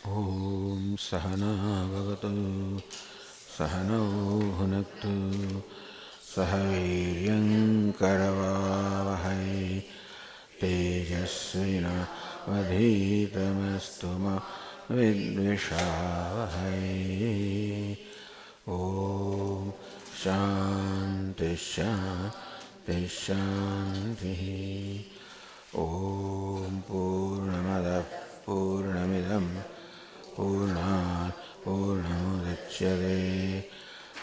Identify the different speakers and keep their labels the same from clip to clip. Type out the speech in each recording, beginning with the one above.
Speaker 1: ॐ सहना भवतु सहनौ भुनक्तु सह वीर्यङ्करवावहै तेजस्विनावधीतमस्तु मा विद्विषावहै। ॐ शान्ति शान्ति शान्तिः। ॐ पूर्णमदः पूर्णमिदं पूर्णात् पूर्णमुदच्यते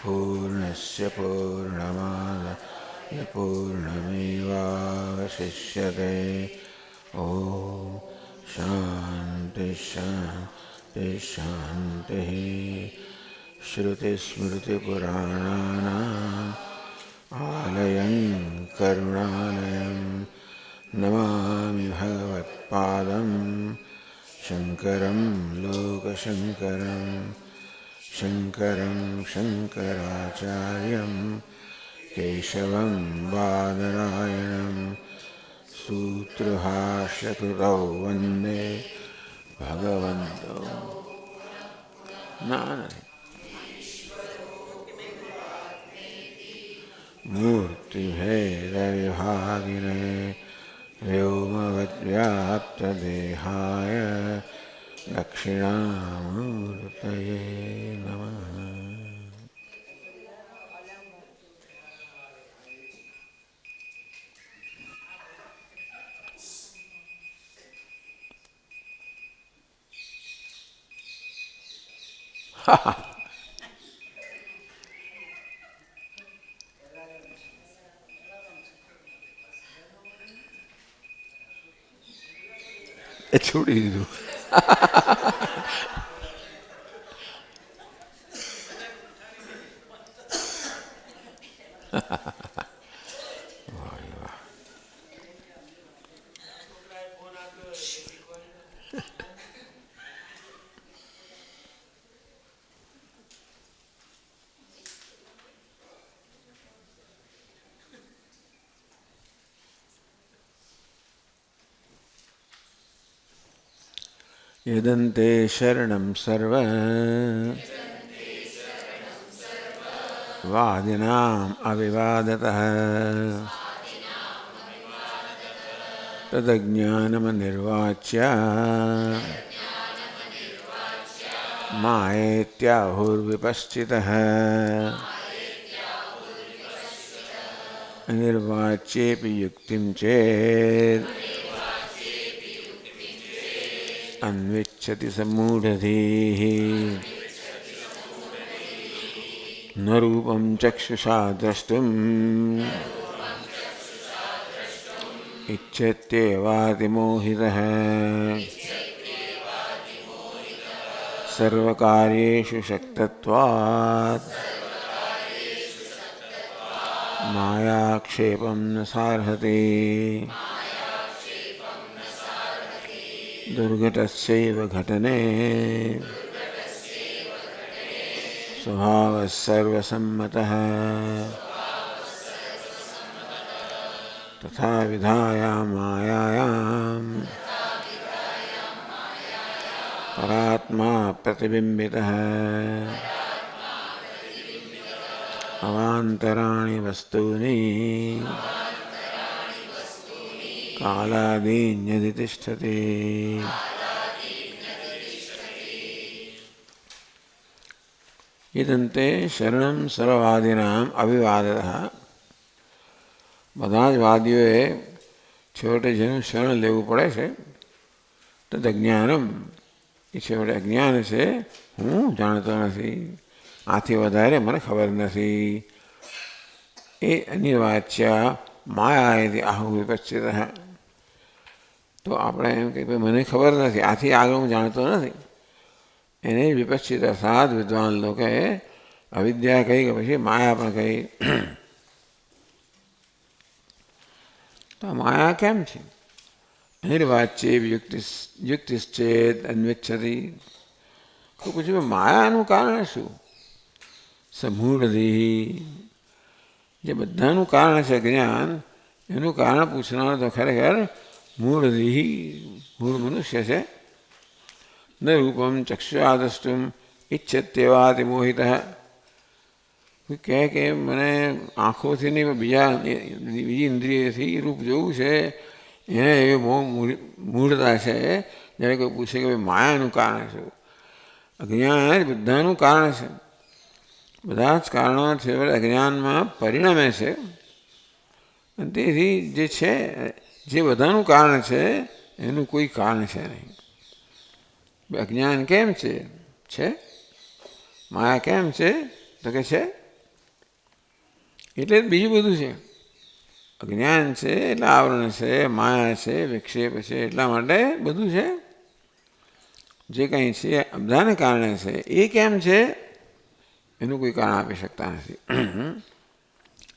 Speaker 1: पूर्णस्य पूर्णमादाय पूर्णमेवावशिष्यते। ॐ शान्ति शान्ति शान्तिः। श्रुतिस्मृतिपुराणानाम् आलयं करुणालयं नमामि भगवत्पादं शङ्करं लोकशङ्करं शङ्करं शङ्कराचार्यं केशवं बादरायणं सूत्रभाष्यकृतौ वन्दे भगवन्तौ नारद मूर्तिभेदविभागिने व्योमवद्व्याप्तदेहाय दक्षिणामूर्तये नमः। એ છોડી દીધું. यदन्ते शरणं सर्व वादिनाम् अविवादतः तदज्ञानमनिर्वाच्य मायेत्याहुर्विपश्चितः। अनिर्वाच्येऽपि युक्तिं चेत् अन्विच्छति सम्मूढधीः। न रूपं चक्षुषा द्रष्टुम् इच्छत्येवातिमोहितः। सर्वकार्येषु शक्तत्वात् मायाक्षेपं न सार्हति। दुर्घटस्यैव घटने स्वभावः सर्वसम्मतः। तथा विधाया मायायां परात्मा प्रतिबिम्बितः। अवान्तराणि वस्तूनि कालादीन्यदि तिष्ठति। इदंते शरणं सर्ववादिनां अविवादतः। બધા જ વાદીઓએ છેવટે જેનું શરણ લેવું પડે છે તદ અજ્ઞાનમ, એ છેવટે અજ્ઞાન છે, હું જાણતો નથી, આથી વધારે મને ખબર નથી. એ અનિવાચ્ય માયા આહુ વિપશ્ચિત. તો આપણે એમ કે ભાઈ મને ખબર નથી, આથી આગળ હું જાણતો નથી, એને વિપશ્ચિત સાદ વિદ્વાન લોકોએ અવિદ્યા કહી કે પછી માયા પણ કહી. તો માયા કેમ છે? અનિર્વાચ્ય યુક્તિશ્ચેત અન્વિચ્છતિ. તો પછી માયાનું કારણ શું? સમૂઢધિ, જે બધાનું કારણ છે જ્ઞાન, એનું કારણ પૂછનાર તો ખરેખર મૂળધિ, મૂળ મનુષ્ય છે. ન રૂપમ ચક્ષુષા દ્રષ્ટુમ ઈચ્છત્યેવાતિ મોહિત. કહે કે મને આંખોથી નહીં બીજી ઇન્દ્રિયથી રૂપ જોવું છે, એને એવી મૂઢતા છે. જ્યારે કોઈ પૂછે કે ભાઈ માયાનું કારણ છે, અજ્ઞાન જ બધાનું કારણ છે. બધા જ કારણો છે અજ્ઞાનમાં પરિણમે છે. અને તેથી જે છે, જે બધાનું કારણ છે એનું કોઈ કારણ છે નહીં. અજ્ઞાન કેમ છે? માયા કેમ છે? તો કે છે એટલે બીજું બધું છે. અજ્ઞાન છે એટલે આવરણ છે, માયા છે, વિક્ષેપ છે, એટલા માટે બધું છે. જે કંઈ છે બધાને કારણે છે. એ કેમ છે એનું કોઈ કારણ આપી શકતા નથી.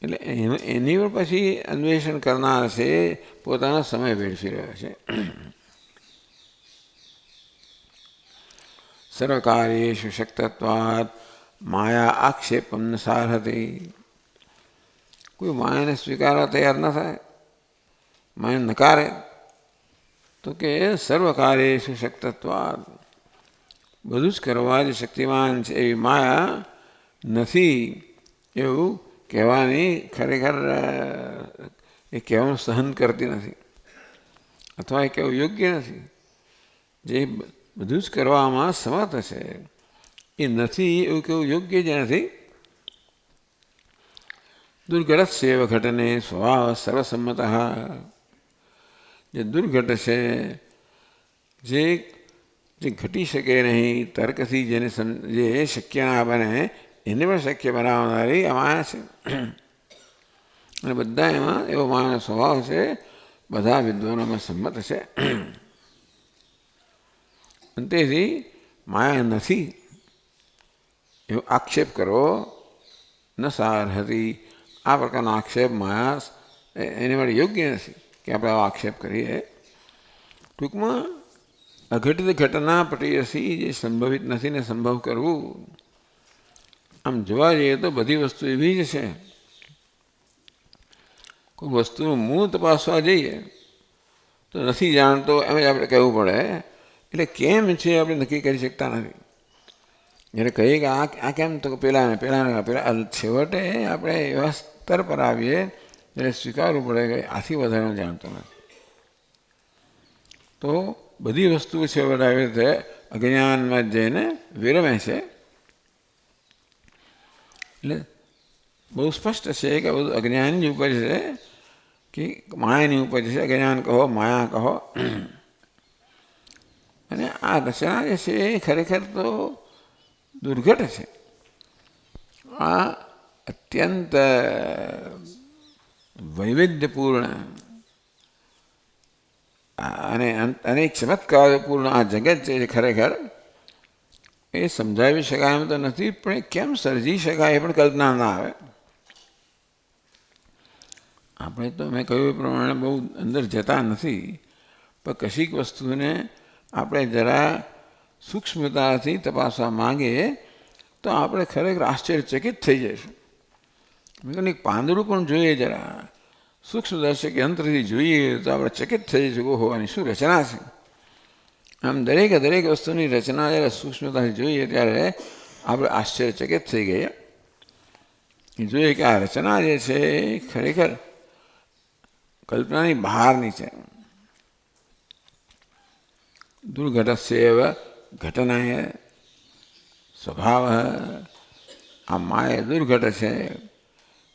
Speaker 1: એટલે એની પર પછી અન્વેષણ કરનાર છે પોતાનો સમય વેડફી રહ્યો છે. સર્વકાર્યેષુ શક્તત્વાत् માયા આક્ષેપમ ન સારહતિ. કોઈ માયાને સ્વીકારવા તૈયાર ન થાય, માયા નકારે તો કે સર્વકાર્યેષુ શક્તત્વાत्, બધું જ કરવા જ શક્તિમાન છે એવી માયા નથી એવું કહેવાની ખરેખર એ કહેવાનું સહન કરતી નથી, અથવા એ કહેવું યોગ્ય નથી. જે બધું જ કરવામાં સમર્થ છે એ નથી એવું કહેવું યોગ્ય જ નથી. દુર્ઘટસ્યેવ ઘટને સ્વભાવ સર્વસંમત. જે દુર્ઘટ છે, જે ઘટી શકે નહીં, તર્કથી જે શક્ય ના બને એને પણ શક્ય બનાવનારી આ માયા છે. અને બધા એમાં એવો માયાનો સ્વભાવ છે, બધા વિદ્વાનોમાં સંમત છે. અને તેથી માયા નથી એવો આક્ષેપ કરવો ન સારહતિ. આ પ્રકારનો આક્ષેપ માયા એની માટે યોગ્ય નથી કે આપણે આવો આક્ષેપ કરીએ. ટૂંકમાં અઘટિત ઘટના પટીયસી જે સંભવિત નથી ને સંભવ કરવું, આમ જોવા જઈએ તો બધી વસ્તુ એવી જ છે. કોઈ વસ્તુનું મૂળ તપાસવા જઈએ તો નથી જાણતો એમ જ આપણે કહેવું પડે. એટલે કેમ છે આપણે નક્કી કરી શકતા નથી. જ્યારે કહીએ કે આ કેમ તો પેલા છેવટે આપણે એવા સ્તર પર આવીએ ત્યારે સ્વીકારવું પડે કે આથી વધારે જાણતો નથી. તો બધી વસ્તુઓ છેવટે આવી રીતે અજ્ઞાનમાં જઈને વિરમે છે. એટલે બહુ સ્પષ્ટ છે કે બધું અજ્ઞાનની ઉપજ છે, કે માયાની ઉપજ છે. અજ્ઞાન કહો, માયા કહો. અને આ રચના જે છે એ ખરેખર તો દુર્ઘટ છે. આ અત્યંત વૈવિધ્યપૂર્ણ અને અનેક ચમત્કારપૂર્ણ આ જગત છે ખરેખર એ સમજાવી શકાય એમ તો નથી, પણ એ કેમ સર્જી શકાય એ પણ કલ્પના ના આવે. આપણે તો મેં કહ્યું એ પ્રમાણે બહુ અંદર જતા નથી, પણ કશીક વસ્તુને આપણે જરા સૂક્ષ્મતાથી તપાસવા માંગીએ તો આપણે ખરેખર આશ્ચર્યચકિત થઈ જઈશું. મેં એક પાંદડું પણ જોઈએ જરા સૂક્ષ્મદર્શક યંત્રથી જોઈએ તો આપણે ચકિત થઈ જઈશું. હોવાની શું રચના છે! આમ દરેક વસ્તુની રચના જ્યારે સૂક્ષ્મતાથી જોઈએ ત્યારે આપણે આશ્ચર્યચકિત થઈ ગયા. જોઈએ કે આ રચના જે છે એ ખરેખર કલ્પનાની બહારની છે. દુર્ઘટસ્યેવ ઘટનાય સ્વભાવ. આ માયા દુર્ઘટ છે,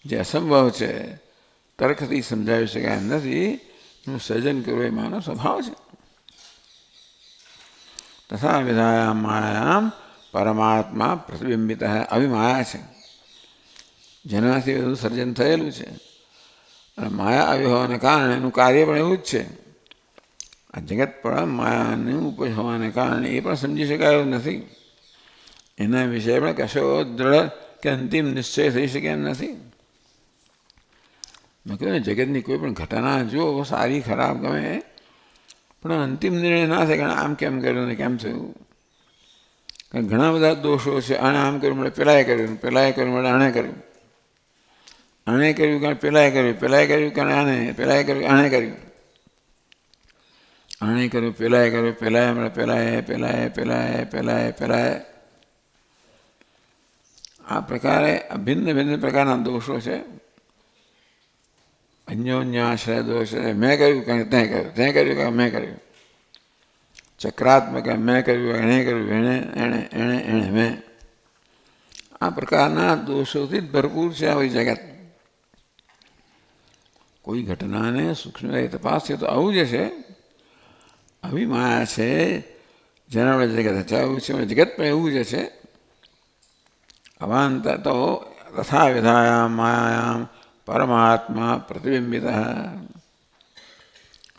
Speaker 1: જે અસંભવ છે, તર્કથી સમજાવી શકાય એમ નથી, એનું સર્જન કરવું એ માનો સ્વભાવ છે. તથા વિધાયામ માયામ પરમાત્મા પ્રતિબિંબિત આવી માયા છે જેનાથી બધું સર્જન થયેલું છે. અને માયા આવી હોવાને કારણે એનું કાર્ય પણ એવું જ છે. આ જગત પણ માયાનું ઉપજ હોવાને કારણે એ પણ સમજી શકાય એવું નથી. એના વિશે પણ કશો દ્રઢ કે અંતિમ નિશ્ચય થઈ શકે એમ નથી. મેં કહ્યું ને, જગતની કોઈ પણ ઘટના જુઓ, સારી ખરાબ ગમે, પણ અંતિમ નિર્ણય ના થાય કે આમ કેમ કર્યું ને કેમ થયું. કારણ ઘણા બધા દોષો છે. આણે આમ કર્યું મળે પેલાએ કર્યું, પેલાએ કર્યું મળે આણે કર્યું, આણે કર્યું કારણ પેલાએ કર્યું, પેલાએ કર્યું કારણ આણે, પેલાએ કર્યું આણે કર્યું. આણે કર્યું, પેલાએ કર્યું, પેલાએ આ પ્રકારે ભિન્ન ભિન્ન પ્રકારના દોષો છે. અન્યોન્યાશ્રય દોષ છે. મેં કર્યું કે તે કર્યું, તે કર્યું કે મેં કર્યું. ચક્રાત્મક મેં કર્યું, એણે કર્યું, એણે મેં. આ પ્રકારના દોષોથી જ ભરપૂર છે આવી જગત. કોઈ ઘટનાને સૂક્ષ્મ તપાસીએ તો આવું જ છે. આવી માયા છે જેના વડે જગત રચાયું છે. જગત પણ એવું જ છે. અવાંત તો તથા વિધાયામ માયામ પરમાત્મા પ્રતિબિંબિત.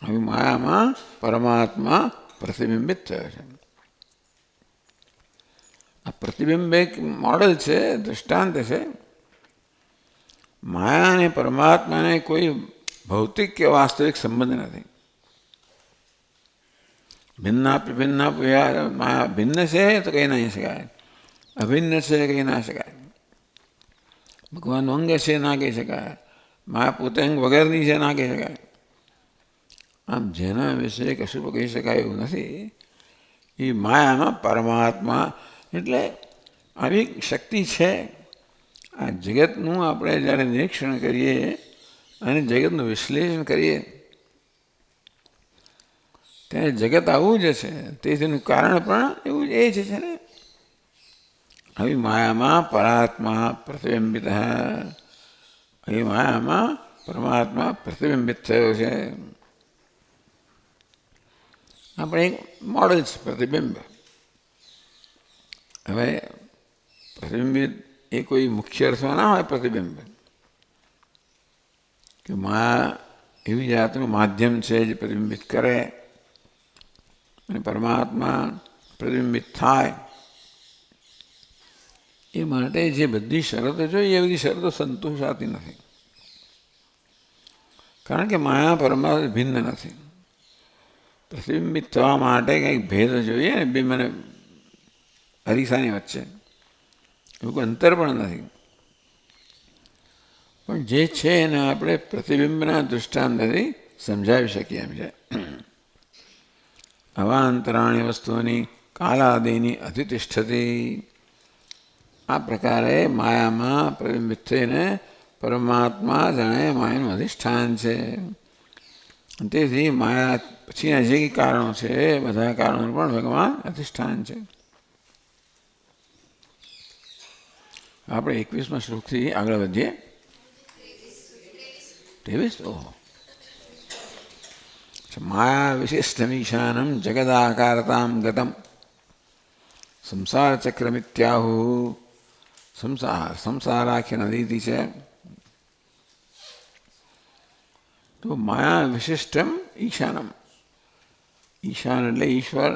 Speaker 1: આવી માયામાં પરમાત્મા પ્રતિબિંબિત થયો છે. આ પ્રતિબિંબ એક મોડલ છે, દૃષ્ટાંત છે. માયા અને પરમાત્માને કોઈ ભૌતિક કે વાસ્તવિક સંબંધ નથી. ભિન્ન માયા ભિન્ન છે તો કહી ના શકાય, અભિન્ન છે કહી ના શકાય. ભગવાનનું અંગ છે ના કહી શકાય, માયા પોતે અંગ વગરની છે ના કહી શકાય. આમ જેના વિશે કશું કહી શકાય એવું નથી. એ માયામાં પરમાત્મા એટલે આવી શક્તિ છે. આ જગતનું આપણે જ્યારે નિરીક્ષણ કરીએ અને જગતનું વિશ્લેષણ કરીએ ત્યારે જગત આવું જ છે. તેનું કારણ પણ એવું જ એ જ છે ને. આવી માયામાં પરાત્મા પ્રતિબિંબિત. આવી માયામાં પરમાત્મા પ્રતિબિંબિત થયો છે. આપણે એક મોડલ છે પ્રતિબિંબ. હવે પ્રતિબિંબિત એ કોઈ મુખ્ય અર્થમાં ના હોય. પ્રતિબિંબ કે માયા એવી જાતનું માધ્યમ છે જે પ્રતિબિંબિત કરે અને પરમાત્મા પ્રતિબિંબિત થાય. એ માટે જે બધી શરતો જોઈએ એ બધી શરતો સંતોષાતી નથી. કારણ કે માયા પરમાત્મા ભિન્ન નથી. પ્રતિબિંબિત થવા માટે કંઈક ભેદ જોઈએ ને બે મને અરીસાની વચ્ચે એવું કોઈ અંતર પણ નથી. પણ જે છે એને આપણે પ્રતિબિંબના દૃષ્ટાંતથી સમજાવી શકીએ એમ છે. અવાંતરાણી વસ્તુઓની કાલાદિની અતિતિષ્ઠતી. આ પ્રકારે માયામાં પ્રતિબિંબિત થઈને પરમાત્મા જાણે માયાનું અધિષ્ઠાન છે. તેથી માયા પછીના જે કારણો છે બધા કારણો પણ ભગવાન અધિષ્ઠાન છે. આપણે 21મા શ્લોકથી આગળ વધીએ. 23. ઓહો. માયા વિશિષ્ટમીશાનમ જગદાકારતામ ગતમ સંસાર ચક્રમિત્યાહુ. સંસાર આખી નદીથી છે. તો માયા વિશિષ્ટમ ઈશાનમ. ઈશાન એટલે ઈશ્વર.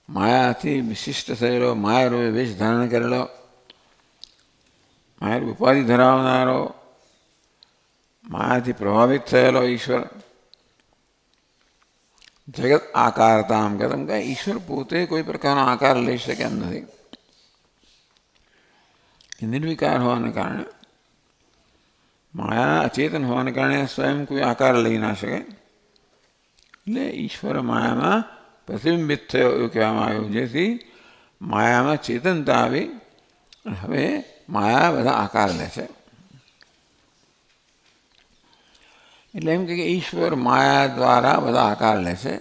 Speaker 1: માયાથી વિશિષ્ટ થયેલો, માયારૂપે વેશ ધારણ કરેલો, માયા ઉપાધિ ધરાવનારો, માયાથી પ્રભાવિત થયેલો ઈશ્વર. જગત આકારતામ ગતમ. કે ઈશ્વર પોતે કોઈ પ્રકારનો આકાર લઈ શકે એમ નથી. નિર્વિકાર હોવાને કારણે, માયા અચેતન હોવાને કારણે સ્વયં કોઈ આકાર લઈ ના શકે. એટલે ઈશ્વર માયામાં પ્રતિબિંબિત થયો એવું કહેવામાં આવ્યું. જેથી માયામાં ચેતનતા આવી. હવે માયા બધા આકાર લે છે. એટલે એમ કે ઈશ્વર માયા દ્વારા બધા આકાર લે છે.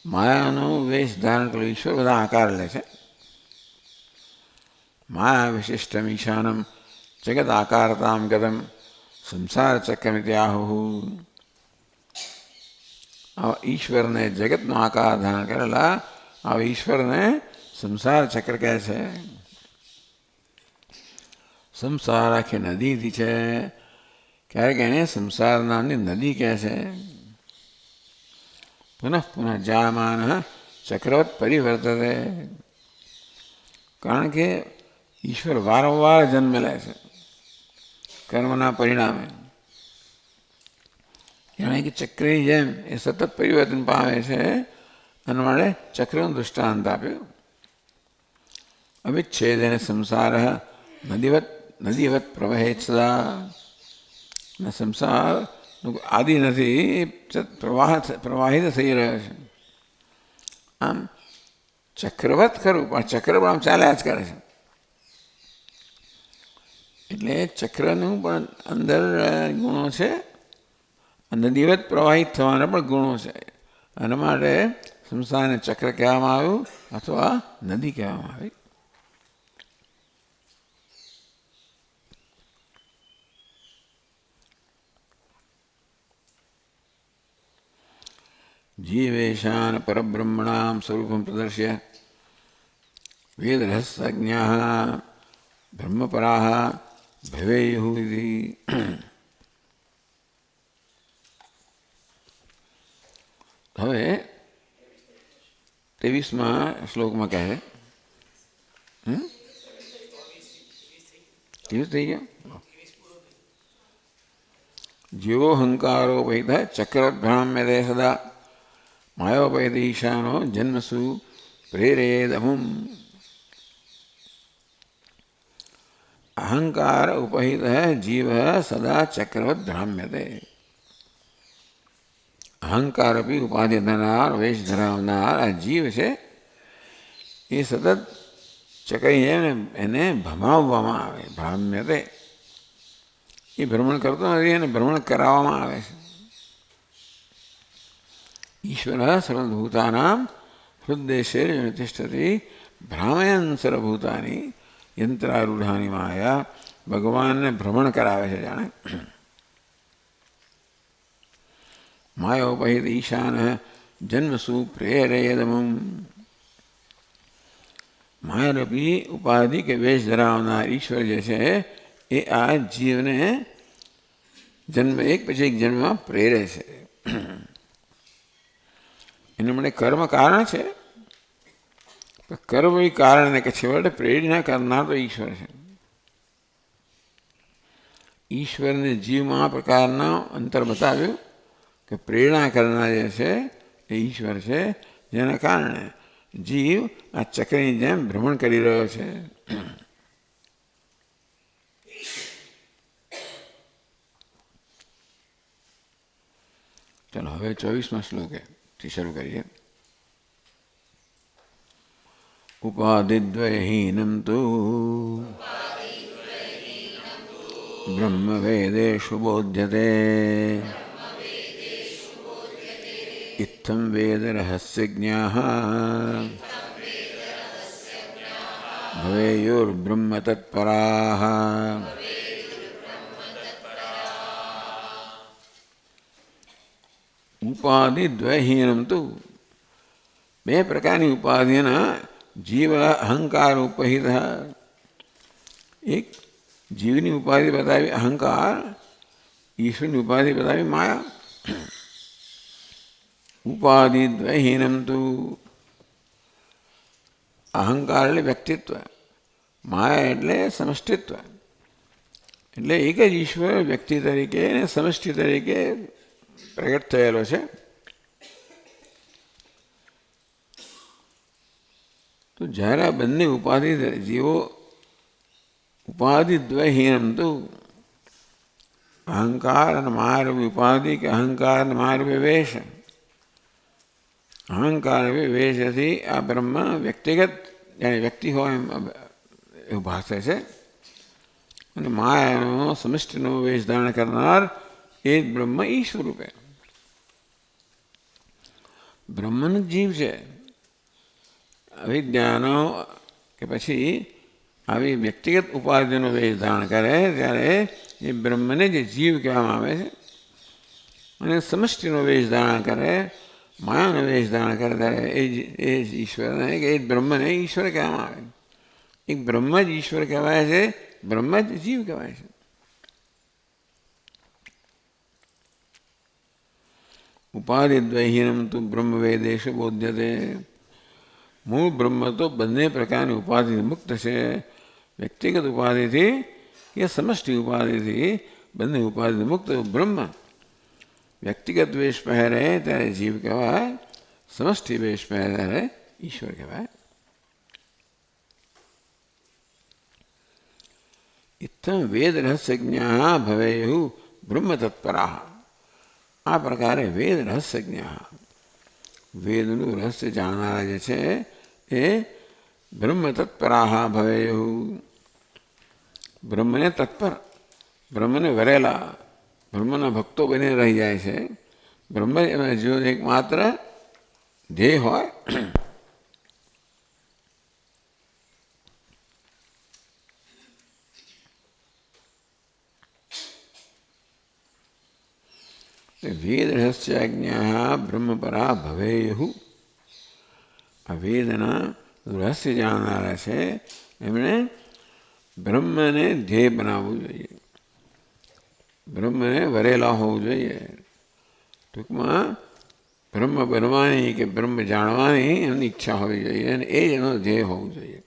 Speaker 1: માયાનો વેશ ધારણ કરેલો ઈશ્વર બધા આકાર લે છે. માયા વિશિષ્ટમ ઈશાનમ જગત આકારતામ ગતમ સંસાર ચક્રમિત્યાહુ. આવા ઈશ્વરને જગતનો આકાર ધારણ કરેલા આવા ઈશ્વરને સંસાર ચક્ર કહે છે. સંસાર આખી નદીથી છે. ક્યારેક એને સંસાર નામની નદી કહે છે. પુનઃ પુનઃ જાયમાન ચક્રવત પરિવર્તતે. કારણ કે ઈશ્વર વારંવાર જન્મ લે છે કર્મના પરિણામે. જાણે કે ચક્રની જેમ એ સતત પરિવર્તન પામે છે. અને માટે ચક્રનું દૃષ્ટાંત આપ્યું. અવિચ્છેદેન સંસાર નદીવત પ્રવહેત સદા. સંસાર આદિ નથી, પ્રવાહિત થઈ રહ્યો છે. આમ ચક્રવત ખરું, પણ ચક્ર પણ આમ ચાલ્યા જ કરે છે. એટલે ચક્રનું પણ અંદર ગુણો છે, નદીવત પ્રવાહિત થવાના પણ ગુણો છે. આના માટે સંસારને ચક્ર કહેવામાં આવ્યું અથવા નદી કહેવામાં આવી. જીવેશાન પરબ્રહ્મણામ સ્વરૂપમ પ્રદર્શ્ય વેદરહસ્યજ્ઞાઃ બ્રહ્મપરાઃ ભવેયુઃ ઇતિ. હવે 23મા શ્લોકમાં કહે છે, 23 થઈ ગયા. જીવો હંકારોપહિત ચક્રભ્રામ્યતે સદા માયોપહિત ઈશાનો જન્મસુ પ્રેરેદમુમ. અહંકાર ઉપહિત જીવ સદા ચક્રવત ભ્રામ્યતે. અહંકાર અપી ઉપાધિ ધરાવનાર, વેશ ધરાવનાર આ જીવ છે એ સતત ચક્રી એને ભમાવવામાં આવે. ભ્રામ્યતે એ ભ્રમણ કરતો નથી, એને ભ્રમણ કરાવવામાં આવે છે. ઈશ્વર સર્વભૂતાનાં હૃદ્દેશે તિષ્ઠતિ ભ્રામયન સર્વભૂતાની યંત્રારૂઢાની માયા. ભગવાનને ભ્રમણ કરાવે છે જાણે. માયોપહિત ઈશાન જન્મસુ પ્રેરેદમુમ. માયારૂપી ઉપાધિ કે વેશ ધરાવનાર ઈશ્વર જે છે એ આ જીવને જન્મ એક પછી એક જન્મમાં પ્રેરે છે. એના માટે કર્મ કારણ છે, કર્મ એ કારણ કે છેવટે પ્રેરણા કરનાર તો ઈશ્વર છે. ઈશ્વરને જીવમાં આ પ્રકારના અંતર બતાવ્યું કે પ્રેરણા કરનાર જે છે એ ઈશ્વર છે, જેના કારણે જીવ આ ચક્રની જેમ ભ્રમણ કરી રહ્યો છે. ચલો હવે 24મા શ્લોકેથી શરૂ કરીએ. ઉપાધિદ્વયહીનમ તુ બ્રહ્મવેદેષુ બોધ્યતે ઇત્થં વેદરહસ્યજ્ઞાઃ ભવેયુર્બ્રહ્મતત્પરાઃ. ઉપાધિદ્વયહીનમ તુ, બે પ્રકારની ઉપાધિના જીવ અહંકાર ઉપહિત. એક જીવની ઉપાધિ બતાવી અહંકાર, ઈશ્વરની ઉપાધિ બતાવી માયા. ઉપાધિદ્વયહીનમ તુ, અહંકાર એટલે વ્યક્તિત્વ, માયા એટલે સમષ્ટિત્વ. એટલે એક જ ઈશ્વર વ્યક્તિ તરીકે અને સમષ્ટિ તરીકે પ્રગટ થયેલો છે. તો જ્યારે આ બંને ઉપાધિ જીવો ઉપાધિદ્વયહીનમ તુ, અહંકાર અને માયારૂપી ઉપાધિ કે અહંકાર અને માયારૂપી વેશ, અહંકાર વેશથી આ બ્રહ્મ વ્યક્તિગત જાણે વ્યક્તિ હોય એવું ભાષે છે, અને માયાનો સમષ્ટિનો વેશ ધારણ કરનાર એ જ બ્રહ્મ ઈશ્વર રૂપે. બ્રહ્મનો જીવ છે. અવિદ્યાનો કે પછી આવી વ્યક્તિગત ઉપાધિનો વેશ ધારણ કરે ત્યારે એ બ્રહ્મને જે જીવ કહેવામાં આવે છે, અને સમષ્ટિનો વેશ ધારણ કરે, માયાનો વેશ ધારણ કરે ત્યારે એ જ ઈશ્વરને કે એ જ બ્રહ્મને ઈશ્વર કહેવામાં આવે. એક બ્રહ્મ જ ઈશ્વર કહેવાય છે, બ્રહ્મ જ જીવ કહેવાય છે. ઉપાધિદ્વયહીનમ તુ બ્રહ્મવેદેષુ બોધ્યતે. મૂળ બ્રહ્મ તો બંને પ્રકારની ઉપાધિથી મુક્ત છે. વ્યક્તિગત ઉપાધિથી કે સમષ્ટિ ઉપાધિથી બંને ઉપાધિથી મુક્ત બ્રહ્મ વ્યક્તિગત વેશ પહેરે ત્યારે જીવ કહેવાય, સમષ્ટિ વેશ પહેરે ત્યારે ઈશ્વર કહેવાય. ઇત્થં વેદ રહસ્યજ્ઞા ભવેયુઃ બ્રહ્મતત્પરાઃ. આ પ્રકારે વેદ રહસ્યજ્ઞા, વેદનું રહસ્ય જાણનારા જે છે એ બ્રહ્મ તત્પરાહ ભવેયુઃ. બ્રહ્મને તત્પર, બ્રહ્મને વરેલા, બ્રહ્મના ભક્તો બની રહી જાય છે. બ્રહ્મ એમાં જો એકમાત્ર ધ્યેય હોય વેદ રહસ્યાજ્ઞા બ્રહ્મપરા ભવેયુઃ. આ વેદના રહસ્ય જાણનારા છે એમણે બ્રહ્મને ધ્યેય બનાવવું જોઈએ, બ્રહ્મને વરેલા હોવું જોઈએ. ટૂંકમાં બ્રહ્મ બનવાની કે બ્રહ્મ જાણવાની એમની ઈચ્છા હોવી જોઈએ અને એ જ એનો ધ્યેય હોવું જોઈએ.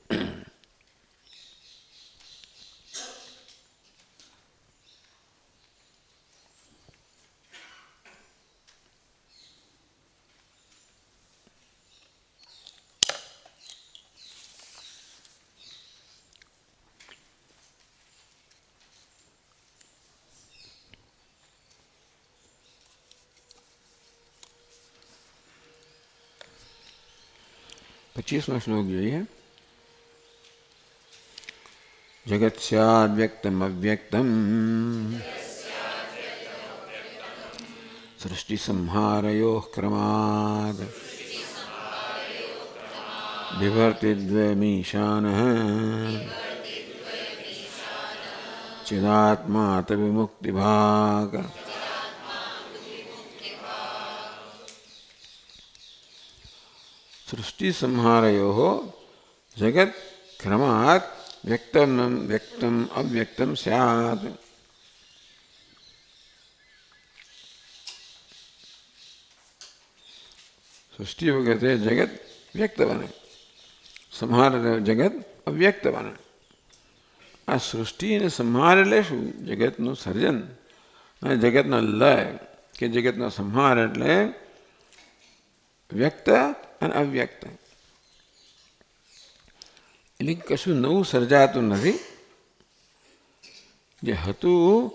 Speaker 1: 25 શ્લોક જોઈએ. જગત સ્યાદ વ્યક્તમ અવ્યક્તમ સૃષ્ટિ સંહારયોઃ ક્રમાદ વિભર્તિ દ્વયમીશાનઃ ચિદાત્મા તવિમુક્તિભાગ. સૃષ્ટિ સંહારયોઃ જગત ક્રમાત વ્યક્તમ અવ્યક્તમ સ્યાત. સૃષ્ટિ વખતે જગત વ્યક્ત બને, સંહાર જગત અવ્યક્ત બને. આ સૃષ્ટિ અને સંહાર એટલે શું? જગતનું સર્જન અને જગતનો લય કે જગતનો સંહાર એટલે વ્યક્ત અને અવ્યક્ત. એટલે કશું નવું સર્જાતું નથી. જે હતું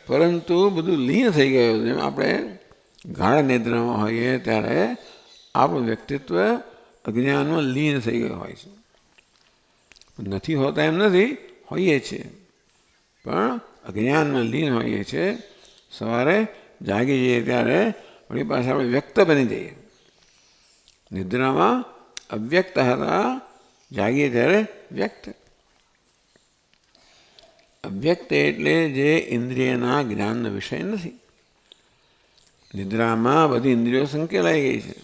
Speaker 1: પરંતુ બધું લીન થઈ ગયું. જેમ આપણે ગાઢ નિદ્રામાં હોઈએ ત્યારે આપણું વ્યક્તિત્વ અજ્ઞાનમાં લીન થઈ ગયું હોય છે. નથી હોતા એમ નથી, હોઈએ છીએ પણ અજ્ઞાનમાં લીન હોઈએ છીએ. સવારે જાગી જઈએ ત્યારે વળી પાછા આપણે વ્યક્ત બની જઈએ. નિદ્રામાં અવ્યક્ત હતા, જાગીએ ત્યારે વ્યક્ત. અવ્યક્ત એટલે જે ઇન્દ્રિયના જ્ઞાનનો વિષય નથી. નિદ્રામાં બધી ઇન્દ્રિયો સંકેલાઈ ગઈ છે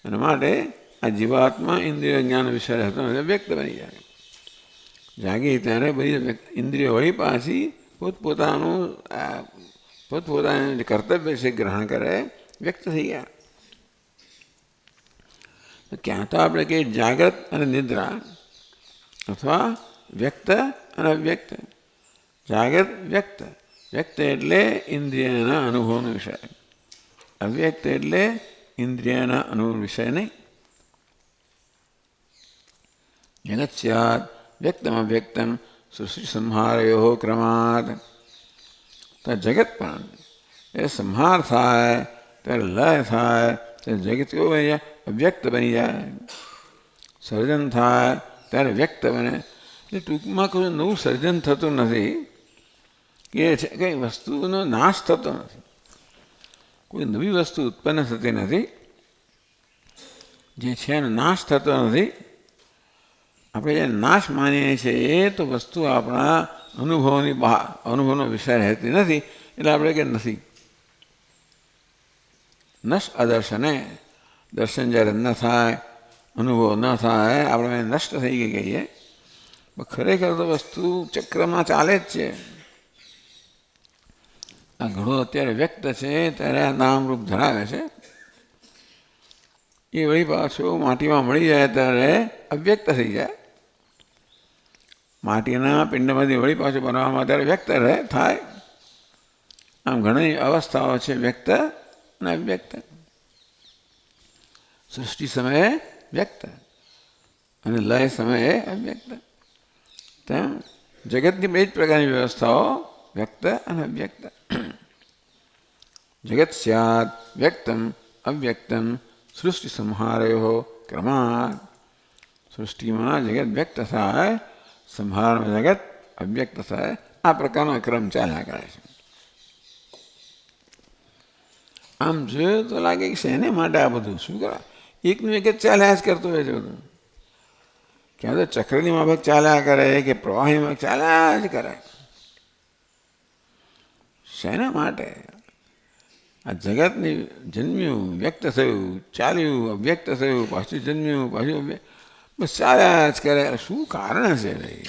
Speaker 1: અને માટે આ જીવાત્મા ઇન્દ્રિય જ્ઞાન વિષય હતો વ્યક્ત બની જાય. જાગી ત્યારે બધી ઇન્દ્રિયો વળી પાછી પોતપોતાનું જે કર્તવ્ય છે ગ્રહણ કરે, વ્યક્ત થઈ ગયા. ક્યાં તો આપણે કહીએ જાગ્રત અને નિદ્રા અથવા વ્યક્ત અને અવ્યક્ત. જાગ્રત વ્યક્ત, વ્યક્ત એટલે ઇન્દ્રિયના અનુભવનો વિષય, અવ્યક્ત એટલે ઇન્દ્રિયના અનુભવ વિષય નહીં. જગત સ્યાદ વ્યક્તમ અવ્યક્તમ સૃષ્ટિ સંહારયોઃ ક્રમાદ. તો જગત પણ એ સંહાર થાય ત્યારે લય થાય ત્યારે જગત કેવું બની જાય? અવ્યક્ત બની જાય. સર્જન થાય ત્યારે વ્યક્ત બને. એટલે ટૂંકમાં કોઈ નવું સર્જન થતું નથી કે કંઈ વસ્તુનો નાશ થતો નથી, કોઈ નવી વસ્તુ ઉત્પન્ન થતી નથી. જે છે એનો નાશ થતો નથી. આપણે જે નાશ માનીએ છીએ એ તો વસ્તુ આપણા અનુભવનો વિષય રહેતી નથી. એટલે આપણે કે નથી. નશ અદર્શને, દર્શન જ્યારે ન થાય, અનુભવ ન થાય, આપણે નષ્ટ થઈ ગઈ કહીએ. પણ ખરેખર તો વસ્તુ ચક્રમાં ચાલે જ છે. આ ઘડો અત્યારે વ્યક્ત છે ત્યારે આ નામરૂપ ધરાવે છે. એ વળી પાછું માટીમાં મળી જાય ત્યારે અવ્યક્ત થઈ જાય. માટીના પિંડમાંથી વળી પાછું બનાવવામાં ત્યારે વ્યક્ત થાય. આમ ઘણી અવસ્થાઓ છે વ્યક્ત અને અવ્યક્ત. સૃષ્ટિ સમયે વ્યક્ત અને લય સમયે અવ્યક્ત. તેમ જગતની બે જ પ્રકારની વ્યવસ્થાઓ વ્યક્ત અને અવ્યક્ત. જગત સ્યાદ વ્યક્તમ અવ્યક્તમ સૃષ્ટિ સંહારયો ક્રમાત. સૃષ્ટિમાં જગત વ્યક્ત થાય, સંહારમાં જગત અવ્યક્ત થાય, આ પ્રકારનો ક્રમ ચાલ્યા કરે છે. આમ જોયું તો લાગે કે શેને માટે આ બધું શું કરવા? એકનું એક જ ચાલ્યા જ કરતું હોય છે બધું. ક્યાં તો ચક્રની માફક ચાલ્યા કરે કે પ્રવાહી માફક ચાલ્યા જ કરે. શેના માટે? આ જગતની જન્મ્યું, વ્યક્ત થયું, ચાલ્યું, અવ્યક્ત થયું, પાછું જન્મ્યું, પાછું બસ ચાલ્યા જ કરે. શું કારણ છે ભાઈ?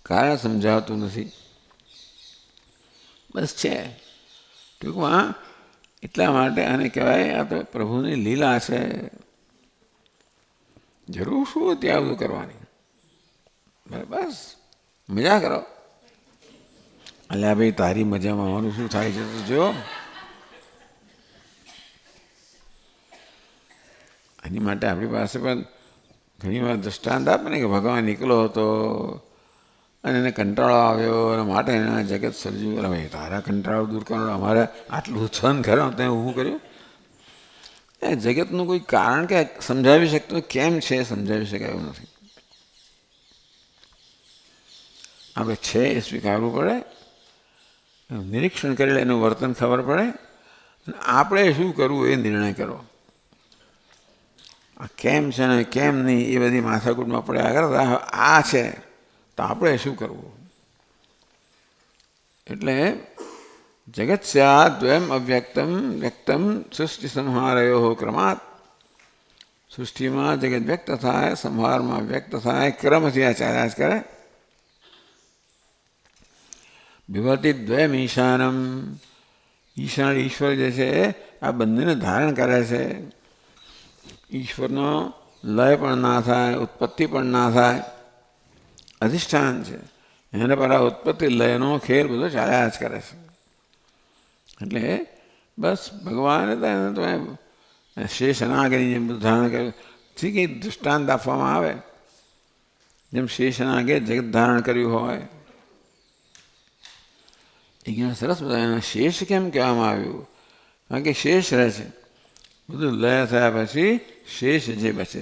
Speaker 1: કારણ સમજાવતું નથી. બસ છે ટૂંકમાં. એટલા માટે આને કહેવાય આ તો પ્રભુની લીલા છે. જરૂર શું ત્યાં બધું કરવાની? બસ મજા કરો. અલ્યા ભાઈ, તારી મજામાં આવવાનું શું થાય છે તો જો. એની માટે આપણી પાસે પણ ઘણી વાર દ્રષ્ટાંત આપે ને કે ભગવાન નીકળ્યો હતો અને એને કંટાળો આવ્યો અને માટે એના જગત સર્જ્યું. અરે ભાઈ, તારા કંટાળો દૂર કરવાનો અમારે આટલું સહન કરો તે ઊભું કર્યું. એ જગતનું કોઈ કારણ કે સમજાવી શકતું કેમ છે સમજાવી શકાયું નથી. આપણે છે એ સ્વીકારવું પડે, નિરીક્ષણ કરેલું એનું વર્તન ખબર પડે, અને આપણે શું કરવું એ નિર્ણય કરો. આ કેમ છે ને કેમ નહીં એ બધી માથાકૂટમાં પડ્યા કરતા આ છે તો આપણે શું કરવું. એટલે જગત સ્યાદ દ્વયમ અવ્યક્તમ વ્યક્તમ સૃષ્ટિ સંહારયો ક્રમાત. સૃષ્ટિમાં જગત વ્યક્ત થાય, સંહારમાં વ્યક્ત થાય, ક્રમથી આ ચાલ્યા જ કરે. વિભૂતિ દ્વયમ ઈશાનમ. ઈશાન ઈશ્વર જે છે આ બંનેને ધારણ કરે છે. ઈશ્વરનો લય પણ ના થાય, ઉત્પત્તિ પણ ના થાય, અધિષ્ઠાન છે. એને પર આ ઉત્પત્તિ લયનો ખેલ બધો ચાલ્યા જ કરે છે. એટલે બસ ભગવાને તો એને તો શેષ અનાગની જેમ બધું ધારણ કર્યું. ઠીક એ દૃષ્ટાંત આપવામાં આવે જેમ શેષ અનાગે જગત ધારણ કર્યું હોય. એ સરસ બધા એના શેષ કેમ કહેવામાં આવ્યું? કારણ કે શેષ રહે છે. બધું લય થયા પછી શેષ જે બચે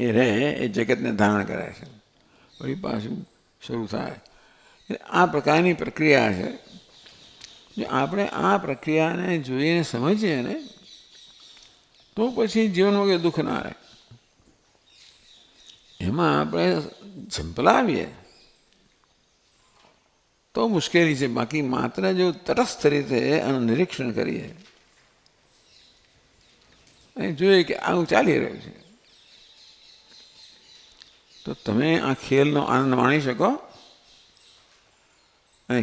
Speaker 1: એ રહે, એ જગતને ધારણ કરે છે. વળી પાછું શરૂ થાય. આ પ્રકારની પ્રક્રિયા છે. જો આપણે આ પ્રક્રિયાને જોઈને સમજીએ ને તો પછી જીવનમાં કંઈ દુઃખ ના રહે. એમાં આપણે ઝંપલાવીએ તો મુશ્કેલી છે. બાકી માત્ર જો તટસ્થ રીતે આનું નિરીક્ષણ કરીએ અને જોઈએ કે આવું ચાલી રહ્યું છે તો તમે આ ખેલનો આનંદ માણી શકો. અને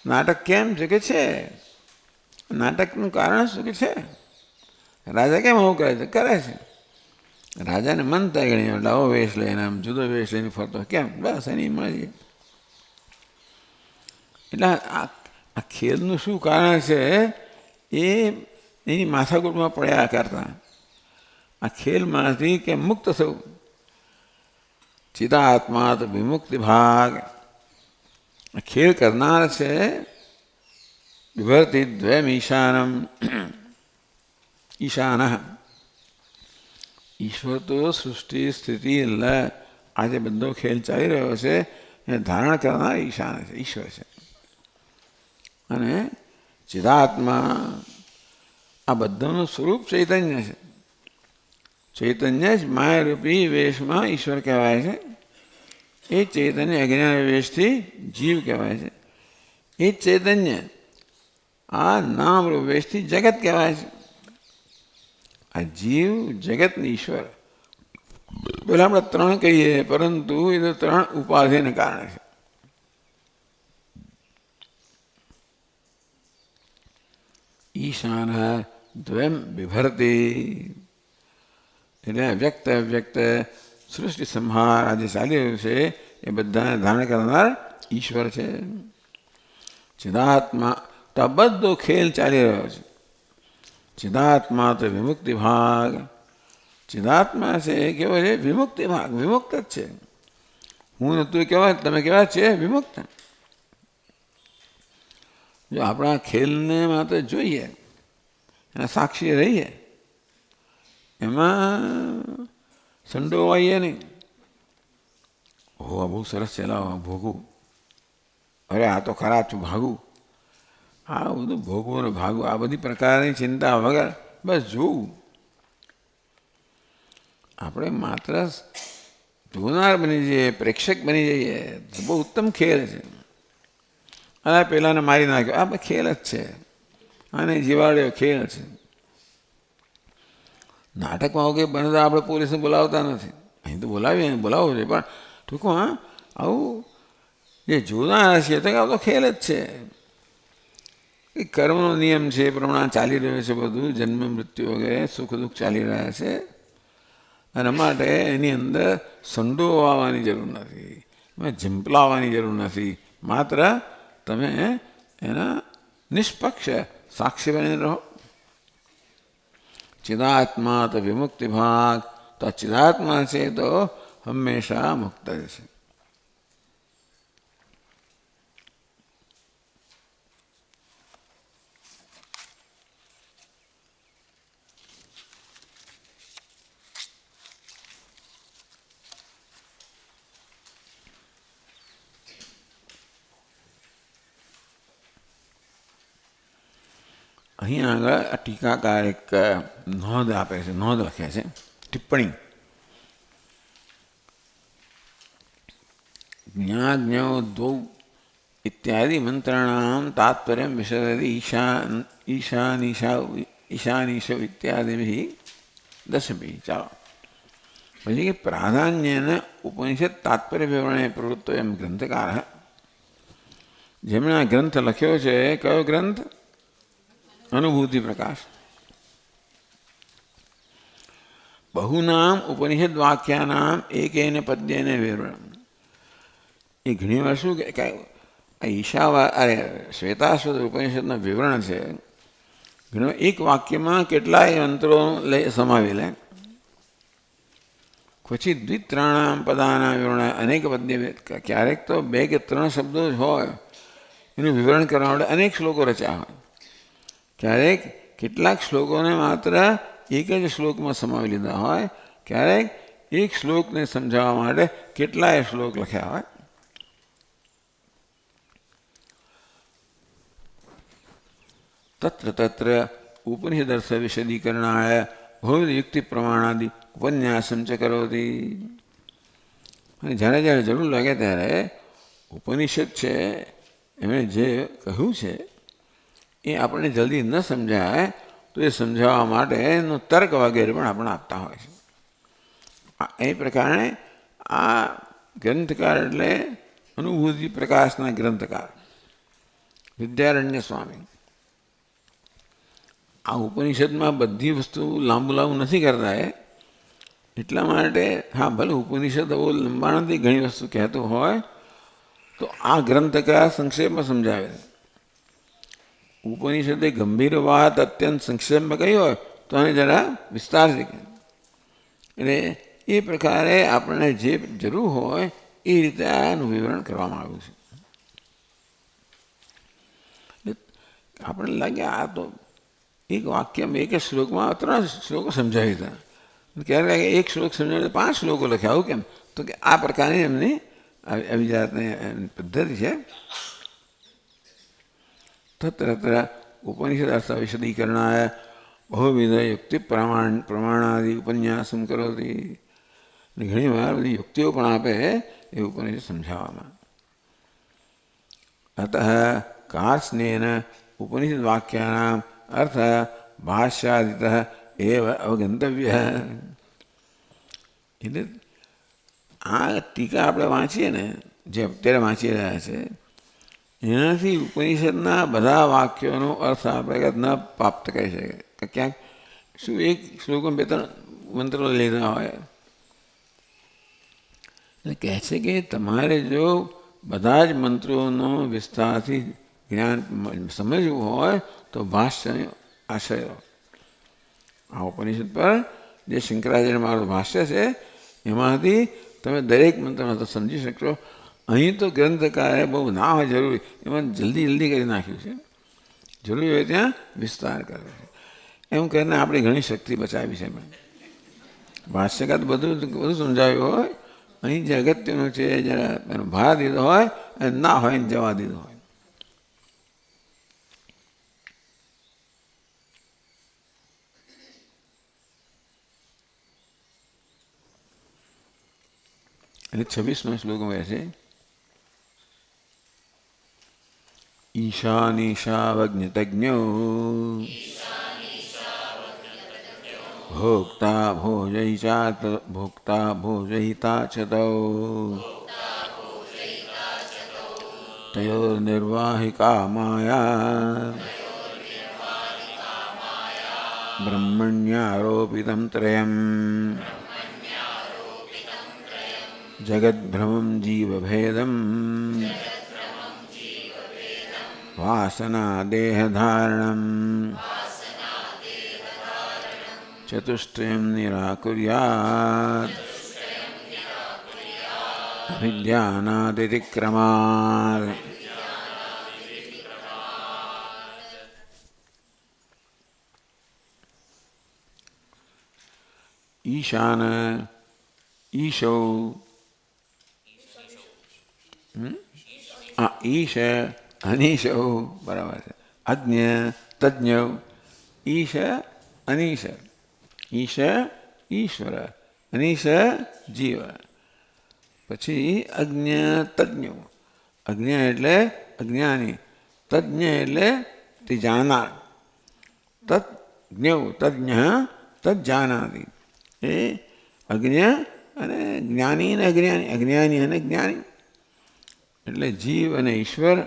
Speaker 1: નાટક કેમ છે કે છે, નાટકનું કારણ શું કે છે? રાજા કેમ આવું કરે છે? કરે છે. રાજાને મન થાય ગણી આવો વેશ લઈને આમ જુદો વેશ લઈને ફરતો કેમ? બસ એની મરજી. એટલે આ ખેલનું શું કારણ છે એ એની માથાકૂટમાં પડ્યા કરતા આ ખેલમાંથી કે મુક્ત થવું. ચિદાત્મા તો વિમુક્તિ ભાગ. ખેલ કરનાર છે વિભર્તિ દ્વયમ ઈશાનમ. ઈશાન ઈશ્વર તો સૃષ્ટિ સ્થિતિ લય આજે બધો ખેલ ચાલી રહ્યો છે એને ધારણ કરનાર ઈશાન છે, ઈશ્વર છે. અને ચિદાત્મા આ બધાનું સ્વરૂપ ચૈતન્ય છે. ચૈતન્ય જ માયારૂપી વેશમાં ઈશ્વર કહેવાય છે. એ ચૈતન્ય અજ્ઞાન વેશથી જીવ કહેવાય છે. એ જ ચૈતન્ય આ નામરૂપ વેશથી જગત કહેવાય છે. આ જીવ જગત ને ઈશ્વર પેલા આપણે ત્રણ કહીએ પરંતુ એ તો ત્રણ ઉપાધિને કારણે છે. ઈશાન દ્વયમ વિભર્તિ એટલે વ્યક્ત અવ્યક્ત સૃષ્ટિ સંહાર આજે ચાલી રહ્યું છે એ બધાને ધારણ કરનાર ઈશ્વર છે. ચિદાત્મા તો આ બધો ખેલ ચાલી રહ્યો છે. ચિદાત્મા તો વિમુક્તિ ભાગ. ચિદાત્મા છે એ કેવો છે? વિમુક્તિ ભાગ. વિમુક્ત જ છે. હું ને તું કેવા તમે કેવા છે? વિમુક્ત. જો આપણા ખેલને માત્ર જોઈએ એના સાક્ષી રહીએ, એમાં સંડોવાઈએ નહીં. હો બહુ સરસ છે, લાવો ભોગવું, અરે આ તો ખરા છું ભાગવું, આ બધું ભોગવું ને ભાગવું, આ બધી પ્રકારની ચિંતા વગર બસ જોવું. આપણે માત્ર જોનાર બની જઈએ, પ્રેક્ષક બની જઈએ તો બહુ ઉત્તમ ખેલ છે. અને પેલાને મારી નાખ્યો, આ ખેલ જ છે, આને જીવાડ્યો ખેલ છે. નાટકમાં કે બને તો આપણે પોલીસને બોલાવતા નથી, અહીં તો બોલાવીએ, બોલાવવું છે, પણ ટૂંકમાં હા આવું જે જોનાર છે તો કે આવું તો ખેલ જ છે, એ કર્મનો નિયમ છે, એ પ્રમાણે ચાલી રહ્યો છે બધું, જન્મ મૃત્યુ વગેરે સુખ દુઃખ ચાલી રહ્યા છે. અને માટે એની અંદર સંડોવાવાની જરૂર નથી, ઝીંપલાવવાની જરૂર નથી, માત્ર તમે એના નિષ્પક્ષ સાક્ષી બની રહો. ચિદાત્મા તો વિમુક્તિ ભાગ, તો ચિદાત્મા છે તો હંમેશા મુક્ત છે. અહીંયા આગળ આ ટીકાકાર એક નોંધ આપે છે, નોંધ લખે છે, ટિપ્પણી. જ્ઞાજ્ઞો દ્વૌ ઇત્યાદિ મંત્રાણામ તાત્પર્ય વિશદતિ ઈશાનીશો ઇત્યાદિભિ દશભિ. ચાલો પછી કે પ્રાધાન્યન ઉપનિષદ તાત્પર્ય વિવરણે પ્રવૃત્તો એમ ગ્રંથકાર. જેમણે આ ગ્રંથ લખ્યો છે, કયો ગ્રંથ? અનુભૂતિ પ્રકાશ. બહુનામ ઉપનિષદ વાક્યાનામ એકેન પદ્યેન વિવરણ. એ ઘણી વાર શું કે શ્વેતાશ્વત ઉપનિષદનું વિવરણ છે, ઘણો એક વાક્યમાં કેટલાય મંત્રો સમાવી લે. પછી દ્વિત્રાણામ પદાના વિવરણ અનેક પદ્ય, ક્યારેક તો 2 કે 3 શબ્દો જ હોય એનું વિવરણ કરવા માટે અનેક શ્લોકો રચ્યા હોય. ક્યારેક કેટલાક શ્લોકોને માત્ર એક જ શ્લોકમાં સમાવી લીધા હોય, ક્યારેક એક શ્લોકને સમજાવવા માટે કેટલાય શ્લોક લખ્યા હોય. તત્ર તત્ર ઉપનિષદર્થ વિશદીકરણાય બહુવિધ યુક્તિ પ્રમાણાદિ ઉપન્યાસમ ચ કરોતિ. અને જ્યારે જ્યારે જરૂર લાગે ત્યારે ઉપનિષદ છે એમણે જે કહ્યું છે એ આપણને જલ્દી ન સમજાય તો એ સમજાવવા માટેનો તર્ક વગેરે પણ આપણે આપતા હોય છે. એ પ્રકારે આ ગ્રંથકાર એટલે અનુભૂતિ પ્રકાશના ગ્રંથકાર વિદ્યારણ્ય સ્વામી આ ઉપનિષદમાં બધી વસ્તુ લાંબુ નથી કરતા. એટલા માટે હા ભલે ઉપનિષદ બહુ લંબાણથી ઘણી વસ્તુ કહેતું હોય તો આ ગ્રંથકાર સંક્ષેપમાં સમજાવે છે. ઉપનિષદે ગંભીર વાત અત્યંત સંક્ષેપમાં કહી હોય તો એને જરા વિસ્તારથી કહે. એટલે એ પ્રકારે આપણને જે જરૂર હોય એ રીતે આનું વિવરણ કરવામાં આવ્યું છે. આપણને લાગે આ તો એક વાક્યમાં એક શ્લોકમાં 3 શ્લોકો સમજાવી હતા, ક્યારેક એક શ્લોક સમજાવે 5 શ્લોકો લખ્યા. આવું કેમ? તો કે આ પ્રકારની એમની આવી જાતની પદ્ધતિ છે. તત્ર ઉપનિષદ અર્થ વિશદીકરણાય બહુવિધ યુક્તિ પ્રમાણાદિ ઉપન્યાસમ કરોતિ. ઘણી વાર બધી યુક્તિઓ પણ આપે એ ઉપનિષદ સમજાવવામાં. અતઃ કાર્ષ્ણેન ઉપનિષદ વાક્યાનામ અર્થ ભાષ્યાદિત એવ અવગંતવ્ય. એટલે આ ટીકા આપણે વાંચીએ ને, જે અત્યારે વાંચી રહ્યા છે, એનાથી ઉપનિષદના બધા વાક્યોનો અર્થ આપણે ન પ્રાપ્ત કરી શકીએ. ક્યાંક શું એક શ્લોકમાં 2-3 મંત્રો લીધા હોય. કહે છે કે તમારે જો બધા જ મંત્રોનો વિસ્તારથી જ્ઞાન સમજવું હોય તો ભાષ્યનો આશ્રય લો. આ ઉપનિષદ પર જે શંકરાચાર્ય મારું ભાષ્ય છે એમાંથી તમે દરેક મંત્રમાં તો સમજી શકશો. અહીં તો ગ્રંથકારે બહુ ના હોય જરૂરી, એમાં જલ્દી કરી નાખ્યું છે. જરૂરી હોય ત્યાં વિસ્તાર કર્યો છે. એમ કરીને આપણી ઘણી શક્તિ બચાવી છે એમણે. ભાષ્યકાર બધું બધું સમજાવ્યું હોય, અહીં જે અગત્યનું છે જરા એનો ભાર દીધો હોય અને ના હોય ને જવા દીધો હોય. એટલે 26મો શ્લોકમાં કહે છે ઈશાનીશાવજ્ઞતજ્ઞો ભોક્તા ભોજયિતા ચ તૌ તયોર્નિર્વાહિકા માયા બ્રહ્મણ્યારોપિતં ત્રયમ જગદ્ભ્રમં જીવભેદમ વાસના દેહધારણમ ચતુષ્ટયમ નિરાકુર્યાત અવિદ્યાનાદિતિક્રમાદ. ઈશાન ઈશો ઈશ અનીશો બરાબર છે. અજ્ઞ તજ્ઞ ઈશ અનીશ. ઈશ ઈશ્વર અનીશ જીવ. પછી અજ્ઞ તજ્ઞ. અજ્ઞ એટલે અજ્ઞાની, તજ્ઞ એટલે તે જાણનાર. તજ્ઞ તજ્ઞ તજ્જાનાતિ. એ અજ્ઞ અને જ્ઞાની અને અજ્ઞાની, અજ્ઞાની અને જ્ઞાની. એટલે જીવ અને ઈશ્વર,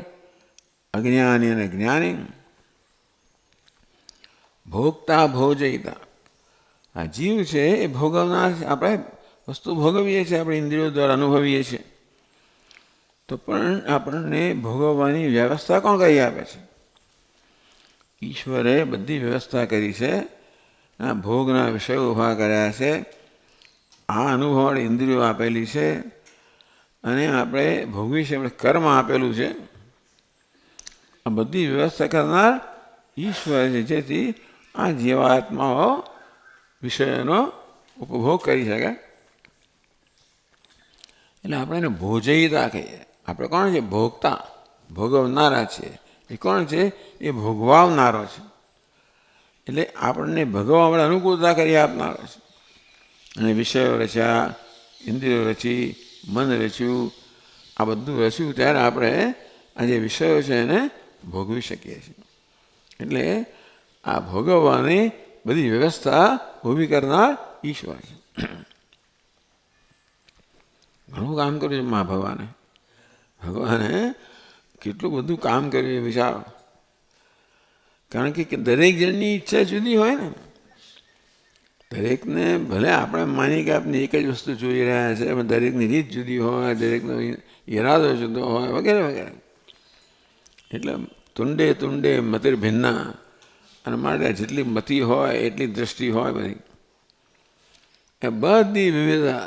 Speaker 1: અજ્ઞાની અને જ્ઞાની. ભોગતા ભોજયિતા. આ જીવ છે એ ભોગવનાર છે. આપણે વસ્તુ ભોગવીએ છીએ, આપણે ઇન્દ્રિયો દ્વારા અનુભવીએ છીએ, તો પણ આપણને ભોગવવાની વ્યવસ્થા કોણ કરી આપે છે? ઈશ્વરે બધી વ્યવસ્થા કરી છે. આ ભોગના વિષયો ઊભા કર્યા છે. આ અનુભવવાળી ઇન્દ્રિયો આપેલી છે અને આપણે ભોગવી છે, આપણે કર્મ આપેલું છે. આ બધી વ્યવસ્થા કરનાર ઈશ્વર છે, જેથી આ જીવાત્માઓ વિષયોનો ઉપભોગ કરી શકે. એટલે આપણે એને ભોજયિતા કહીએ. આપણે કોણ છે? ભોગતા, ભોગવનારા છીએ. એ કોણ છે? એ ભોગવાવનારો છે. એટલે આપણને ભગવા આપણે અનુકૂળતા કરી આપનારો છે. અને વિષયો રચ્યા, ઇન્દ્રિયો રચી, મન રચ્યું, આ બધું રચ્યું ત્યારે આપણે આ જે વિષયો છે એને ભોગવી શકીએ છીએ. એટલે આ ભોગવવાની બધી વ્યવસ્થા ઊભી કરનાર ઈશ્વર છે. ઘણું કામ કર્યું છે મા ભગવાને. ભગવાને કેટલું બધું કામ કર્યું એ વિચારો. કારણ કે દરેક જણની ઈચ્છા જુદી હોય ને. દરેકને ભલે આપણે માની કે આપણે એક જ વસ્તુ જોઈ રહ્યા છે, પણ દરેકની રીત જુદી હોય, દરેકનો ઈરાદો જુદો હોય, વગેરે વગેરે. એટલે તુંડે તુંડે મતિર ભિન્ના. અને માટે જેટલી મતિ હોય એટલી દ્રષ્ટિ હોય બધી. એ બધી વિવિધતા,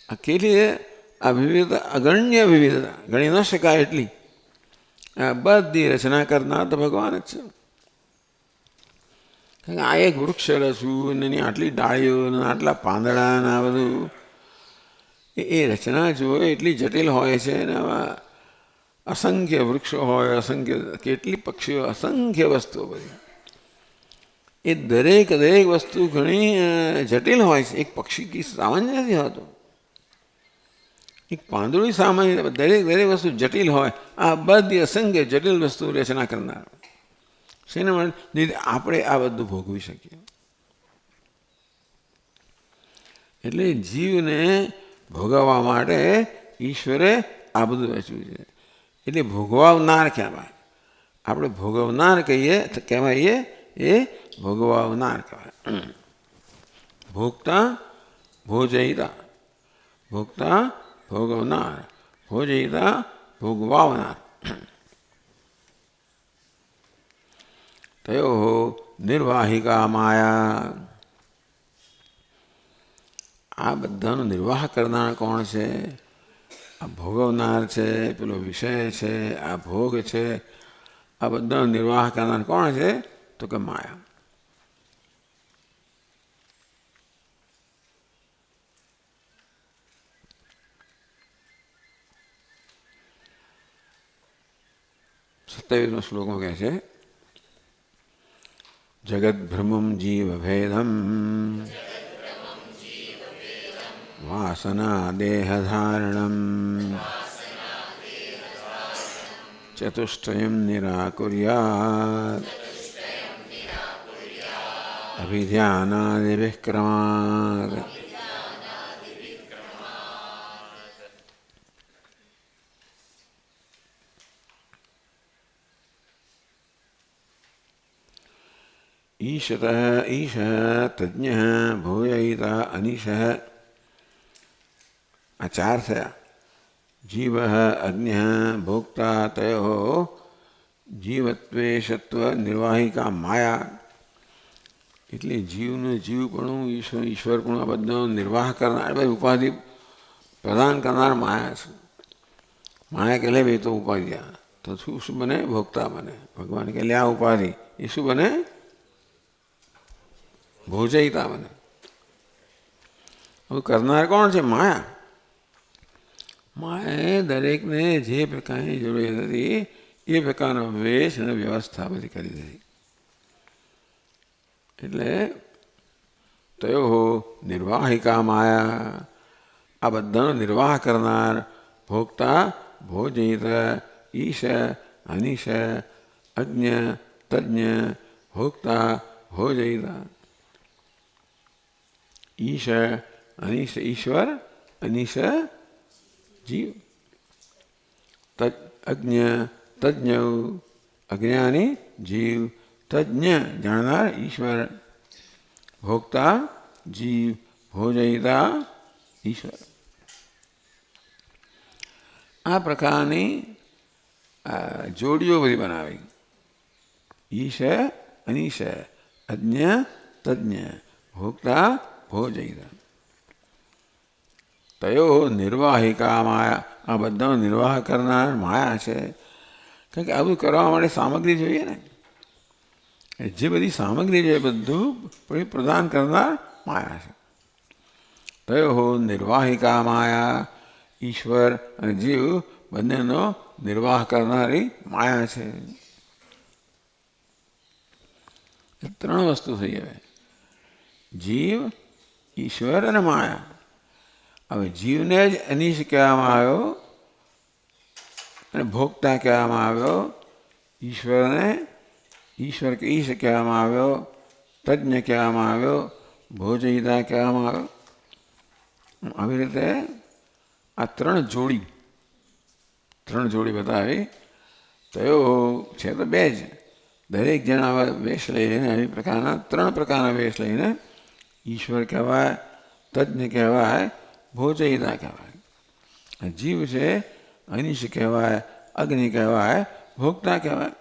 Speaker 1: આ કેટલી આ વિવિધતા, અગણ્ય વિવિધતા, ગણી ન શકાય એટલી. આ બધી રચના કરનાર તો ભગવાન જ છે. આ એક વૃક્ષ રચવું ને એની આટલી ડાળીઓ ને આટલા પાંદડા ને આ બધું એ રચના જુઓ એટલી જટિલ હોય છે. ને આવા અસંખ્ય વૃક્ષો હોય, અસંખ્ય કેટલી પક્ષીઓ, અસંખ્ય વસ્તુઓ બધી. એ દરેક દરેક વસ્તુ ઘણી જટિલ હોય છે. એક પક્ષી કી સામાન્ય નથી હોતું. એક પાંદડું સામાન્ય, દરેક દરેક વસ્તુ જટિલ હોય. આ બધી અસંખ્ય જટિલ વસ્તુ રચના કરનાર. શેના માટે? આપણે આ બધું ભોગવી શકીએ. એટલે જીવને ભોગવવા માટે ઈશ્વરે આ બધું રચ્યું છે. એટલે ભોગવાવનાર કહેવાય. આપણે ભોગવનાર કહેવાય એ ભોગવાવનાર કહેવાય. ભોગતા ભોજયિતા. ભોગતા ભોગવનાર, ભોજયિતા ભોગવાવનાર. તયો નિર્વાહિકા માયા. આ બધાનો નિર્વાહ કરનાર કોણ છે? આ ભોગવનાર છે, પેલો વિષય છે, આ ભોગ છે. આ બધાનો નિર્વાહ કરનાર કોણ છે? તો કે માયા. 27મો શ્લોકમાં કહે છે જગત ભ્રમમ જીવ ભેદમ વાસના દેહધારણમ ચતુષ્ટયમ નિરાકુર્યાત અભિધ્યાનાદિભિઃ ક્રમાદ. ઈશતઃ ઈશ તજ્ઞઃ ભૂયૈતા અનિશઃ. આ ચાર થયા. જીવ અજ્ઞ ભોક્તા તયો જીવત્વે સત્વ નિર્વાહિકા માયા. એટલે જીવનું જીવપણું ઈશ્વરપણું આ બધાનો નિર્વાહ કરનાર ઉપાધિ પ્રદાન કરનાર માયા છે. માયા કે લે ભાઈ તો ઉપાધિ આ તો શું બને? ભોગતા બને. ભગવાન કે લે આ ઉપાધિ એ શું બને? ભોજયતા બને. હવે કરનાર કોણ છે? માયા. માયાએ દરેકને જે પ્રકારની જરૂરિયાત હતી એ પ્રકારનો વેશ અને વ્યવસ્થા બધી કરી દીધી. એટલે તયો નિર્વાહિકા માયા. આ બધાનો નિર્વાહ કરનાર ભોગતા ભોજિત ઈશ અનિશ અજ્ઞ તજ્ઞ ભોગતા ભોજયિતા. ઈશ અનિશ ઈશ્વર અનિશ જીવ. અજ્ઞ તજ્ઞ અજ્ઞાની જીવ તજ્ઞ જાણનાર ઈશ્વર ભોગતા જીવ ભોજયિતા ઈશ્વર. આ પ્રકારની જોડીઓ બધી બનાવી. ઈશ અનિશ અજ્ઞ તજ્ઞ ભોગતા ભોજયિતા. તયો નિર્વાહિકા માયા. આ બધાનો નિર્વાહ કરનાર માયા છે. કારણ કે આ બધું કરવા માટે સામગ્રી જોઈએ ને. જે બધી સામગ્રી છે બધું પ્રદાન કરનાર માયા છે. તયો નિર્વાહિકા માયા. ઈશ્વર અને જીવ બંનેનો નિર્વાહ કરનારી માયા છે. ત્રણ વસ્તુ થઈ હવે. જીવ ઈશ્વર અને માયા. હવે જીવને જ અનિશ કહેવામાં આવ્યો અને ભોગતા કહેવામાં આવ્યો. ઈશ્વરને ઈશ્વર કે ઈશ કહેવામાં આવ્યો. તજ્ઞ કહેવામાં આવ્યો. ભોજયિતા કહેવામાં આવ્યો. આવી રીતે આ ત્રણ જોડી બતાવી. તયો છે તો બે જ. દરેક જણ આવા વેશ લઈને આવી પ્રકારના ત્રણ પ્રકારના વેશ લઈને ઈશ્વર કહેવાય, તજ્ઞ કહેવાય, ભોજયિતા કહેવાય. જીવ છે અનિશ કહેવાય, અગ્નિ કહેવાય, ભોગતા કહેવાય.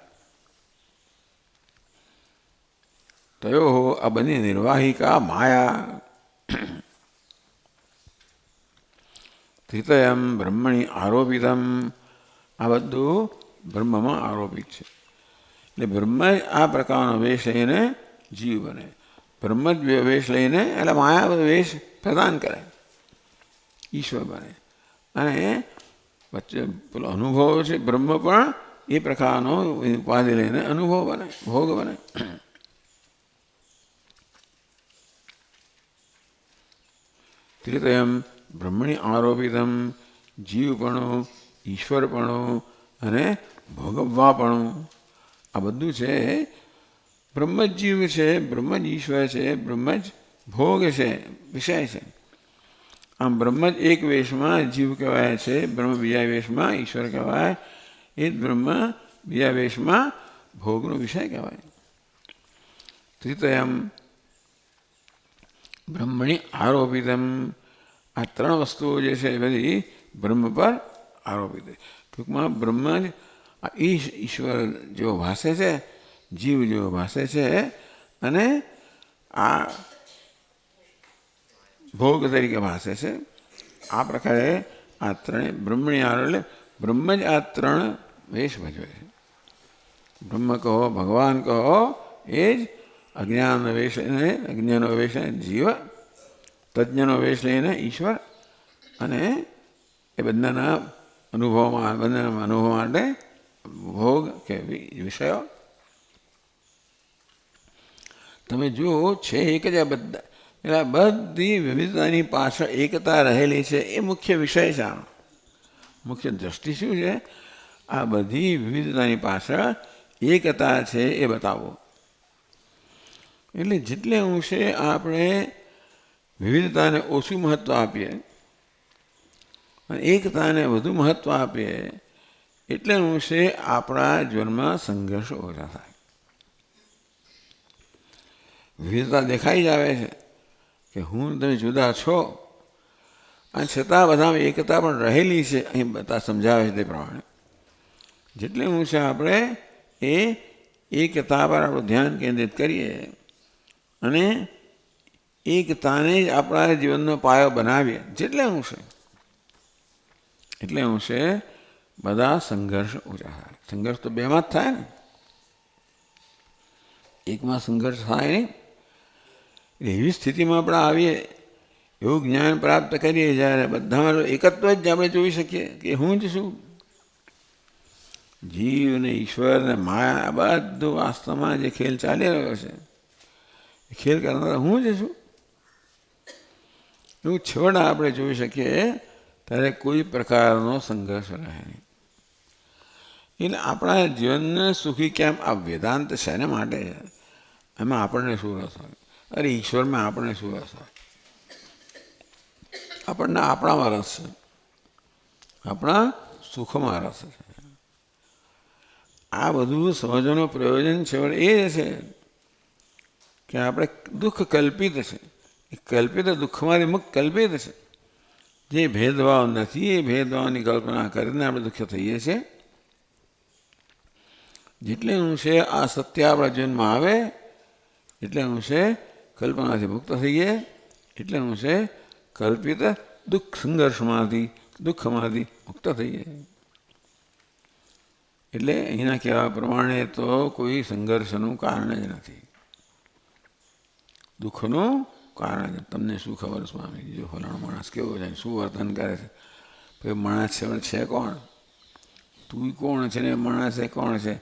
Speaker 1: તયો આ બની નિર્વાહિકા માયા. સ્થિતયમ બ્રહ્મણી આરોપિતમ. આ બધું બ્રહ્મમાં આરોપિત છે. એટલે બ્રહ્મ જ આ પ્રકારનો વેશ લઈને જીવ બને. બ્રહ્મ જ વેશ લઈને એટલે માયા વેશ પ્રદાન કરે ઈશ્વર બને. અને વચ્ચે પેલો અનુભવ છે બ્રહ્મ પણ એ પ્રકારનો ઉપાધિ લઈને અનુભવ બને, ભોગ બને. ત્રિતયમ બ્રહ્મણી આરોપિતમ. જીવપણું, ઈશ્વરપણું અને ભોગવવાપણું આ બધું છે બ્રહ્મ જ જીવ છે, બ્રહ્મ જ ઈશ્વર છે, બ્રહ્મ જ ભોગ છે, વિષય છે. આમ બ્રહ્મ જ એક વેશમાં જીવ કહેવાય છે, બ્રહ્મ બીજા વેશમાં ઈશ્વર કહેવાય, એ જ બ્રહ્મ બીજા વેશમાં ભોગનો વિષય કહેવાય. ત્રિતયમ બ્રહ્મણી આરોપિતમ. આ ત્રણ વસ્તુઓ જે છે એ બધી બ્રહ્મ પર આરોપિત. ટૂંકમાં બ્રહ્મ જ આ ઈશ્વર જેવો ભાષે છે, જીવ જેવો ભાષે છે અને આ ભોગ તરીકે ભાષે છે. આ પ્રકારે આ ત્રણે બ્રહ્મણી આરો એટલે બ્રહ્મ જ આ ત્રણ વેશ ભજવે છે. બ્રહ્મ કહો, ભગવાન કહો, એ જ અજ્ઞાનનો વેશ લઈને અજ્ઞાનો વેશ લઈને જીવ, તજ્ઞનો વેશ લઈને ઈશ્વર અને એ બંનેના અનુભવ માટે ભોગ કે વિષયો. તમે જુઓ છે એક જ આ બધા, એટલે બધી વિવિધતાની પાછળ એકતા રહેલી છે. એ મુખ્ય વિષય છે આનો. મુખ્ય દ્રષ્ટિ શું છે? આ બધી વિવિધતાની પાછળ એકતા છે એ બતાવો. એટલે જેટલે અંશે આપણે વિવિધતાને ઓછું મહત્ત્વ આપીએ અને એકતાને વધુ મહત્ત્વ આપીએ એટલે અંશે આપણા જીવનમાં સંઘર્ષ ઓછા થાય. વિવિધતા દેખાઈ જ આવે છે કે હું તમે જુદા છો, અને છતાં બધામાં એકતા પણ રહેલી છે. અહીં બધા સમજાવે છે તે પ્રમાણે જેટલે અંશે આપણે એ એકતા પર આપણું ધ્યાન કેન્દ્રિત કરીએ અને એકતાને જ આપણા જીવનનો પાયો બનાવીએ એટલે અંશે બધા સંઘર્ષ ઓછા થાય. સંઘર્ષ તો બેમાં જ થાય ને, એકમાં સંઘર્ષ થાય નહીં. એવી સ્થિતિમાં આપણે આવીએ, એવું જ્ઞાન પ્રાપ્ત કરીએ જ્યારે બધામાં એકત્વ જ આપણે જોઈ શકીએ કે હું જ છું. જીવ ને ઈશ્વર ને માયા બધું વાસ્તવમાં જે ખેલ ચાલી રહ્યો છે એ ખેલ કરનાર હું જ છું. એવું છેવડા આપણે જોઈ શકીએ ત્યારે કોઈ પ્રકારનો સંઘર્ષ રહે નહીં. એટલે આપણા જીવનને સુખી કેમ? આ વેદાંત શેને માટે છે? એમાં આપણને શું રસ હોય? અરે ઈશ્વરમાં આપણને શું રસ હોય? આપણને આપણામાં રસ છે, આપણા સુખમાં રસ છે. આ બધું સમજવાનું પ્રયોજન છેવટે એ છે કે આપણે દુઃખ કલ્પિત છે, એ કલ્પિત દુઃખમાંથી મુક્ત કલ્પિત છે. જે ભેદભાવ નથી એ ભેદભાવની કલ્પના કરીને આપણે દુઃખ થઈએ છીએ. જેટલે અંશે આ સત્ય આપણા જીવનમાં આવે એટલે અંશે કલ્પનાથી મુક્ત થઈએ, એટલે અંશે કલ્પિત દુઃખ દુઃખમાંથી મુક્ત થઈએ. એટલે અહીંના કહેવા પ્રમાણે તો કોઈ સંઘર્ષનું કારણ જ નથી, દુઃખનું કારણ જ. તમને શું ખબર સ્વામી, જો ફલાણો માણસ કેવો છે, શું વર્તન કરે છે? ભાઈ માણસ છે કોણ? તું કોણ છે ને માણસ એ કોણ છે?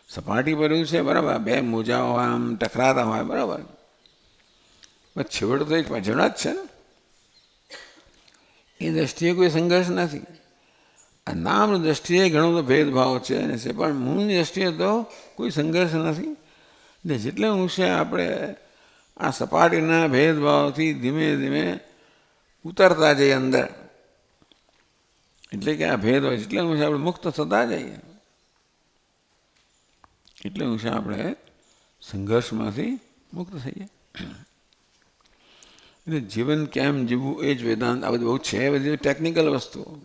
Speaker 1: સપાટી પર એવું છે, બરાબર, બે મોજાઓ આમ ટકરાતા હોય, બરાબર, પણ છેવટે તો એક જણા જ છે ને. એ દ્રષ્ટિએ કોઈ સંઘર્ષ નથી. આ નામની દ્રષ્ટિએ ઘણો તો ભેદભાવ છે, પણ મૂળની દ્રષ્ટિએ તો કોઈ સંઘર્ષ નથી. ને જેટલે અંશે આપણે આ સપાટીના ભેદભાવથી ધીમે ધીમે ઉતરતા જઈએ અંદર, એટલે કે આ ભેદ હોય જેટલે અંશે આપણે મુક્ત થતા જઈએ એટલે અંશે આપણે સંઘર્ષમાંથી મુક્ત થઈએ. એટલે જીવન કેમ જીવવું એ જ વેદાંત. આ બધું બહુ છે, બધી ટેકનિકલ વસ્તુઓ,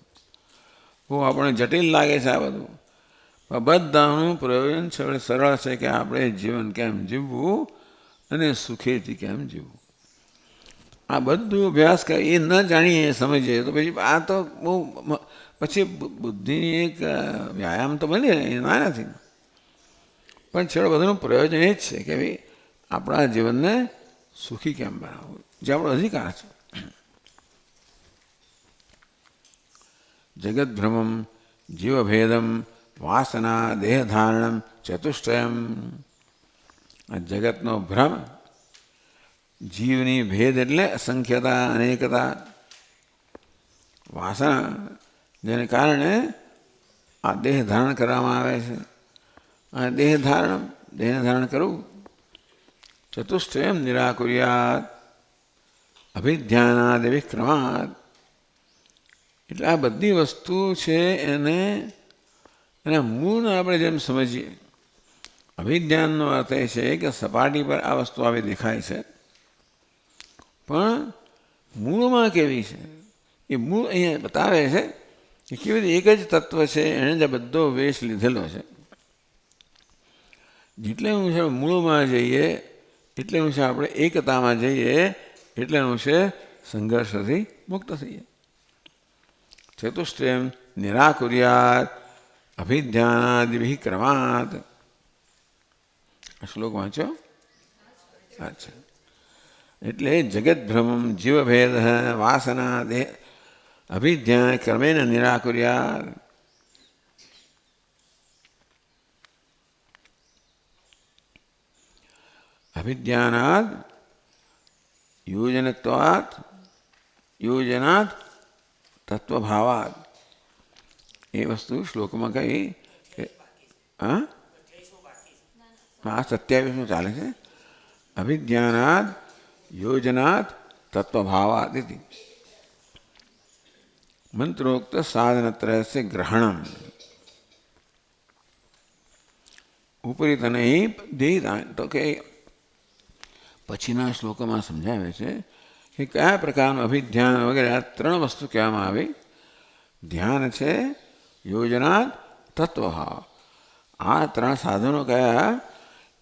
Speaker 1: બહુ આપણને જટિલ લાગે છે આ બધું. બધાનું પ્રયોજન સરળ છે કે આપણે જીવન કેમ જીવવું અને સુખેથી કેમ જીવવું. આ બધું અભ્યાસ એ ન જાણીએ સમજીએ તો પછી આ તો બહુ પછી બુદ્ધિની એક વ્યાયામ તો બને એ ના નથી, પણ છેલ્લે બધાનું પ્રયોજન એ જ છે કે ભાઈ આપણા જીવનને સુખી કેમ બનાવવું, જે આપણો અધિકાર છે. જગદ્ભ્રમમ જીવભેદમ વાસના દેહધારણમ ચતુષ્ટયમ. આ જગતનો ભ્રમ, જીવની ભેદ એટલે અસંખ્યતા, અનેકતા, વાસના જેને કારણે આ દેહ ધારણ કરવામાં આવે છે. આ દેહને ધારણ કરવું. ચતુષ્ટયમ નિરાકુર્યાત અભિધ્યાનાદ વિક્રમાત. એટલે આ બધી વસ્તુ છે એના મૂળને આપણે જેમ સમજીએ, અભિધ્યાનનો અર્થ એ છે કે સપાટી પર આ વસ્તુ આવી દેખાય છે, પણ મૂળમાં કેવી છે એ મૂળ અહીંયા બતાવે છે કે કેવી રીતે એક જ તત્વ છે, એણે જ બધો વેશ લીધેલો છે. જેટલે અંશે મૂળમાં જઈએ એટલે અંશે આપણે એકતામાં જઈએ એટલે અંશે સંઘર્ષથી મુક્ત થઈએ. ચતુષ્ટયમ નિરાકુર્યાત અભિધ્યાનાદિભિ ક્રમાત. આ શ્લોક વાંચો. અચ્છા, એટલે જગદ્ભ્રમમ જીવભેદ વાસના દેહ અભિધ્યાન ક્રમેણ નિરાકુર્યાત. અભિધ્યાનાદ યોજનત્વાત યોજનાત તત્વભાવાદ. એ વસ્તુ શ્લોકમાં કહી કે હા 27 ચાલે છે. અભિધ્યાનાદ યોજનાત તત્વભાવાદ ઇતિ મંત્રોક્ત સાધનત્રયસ્ય ગ્રહણમ ઉપરીતનૈ ધ્યેયતા. તો કે પછીના શ્લોકોમાં સમજાવે છે કે કયા પ્રકારનું અભિધ્યાન વગેરે આ 3 વસ્તુ કહેવામાં આવી. ધ્યાન છે, યોજના, તત્વભાવ. આ 3 સાધનો કયા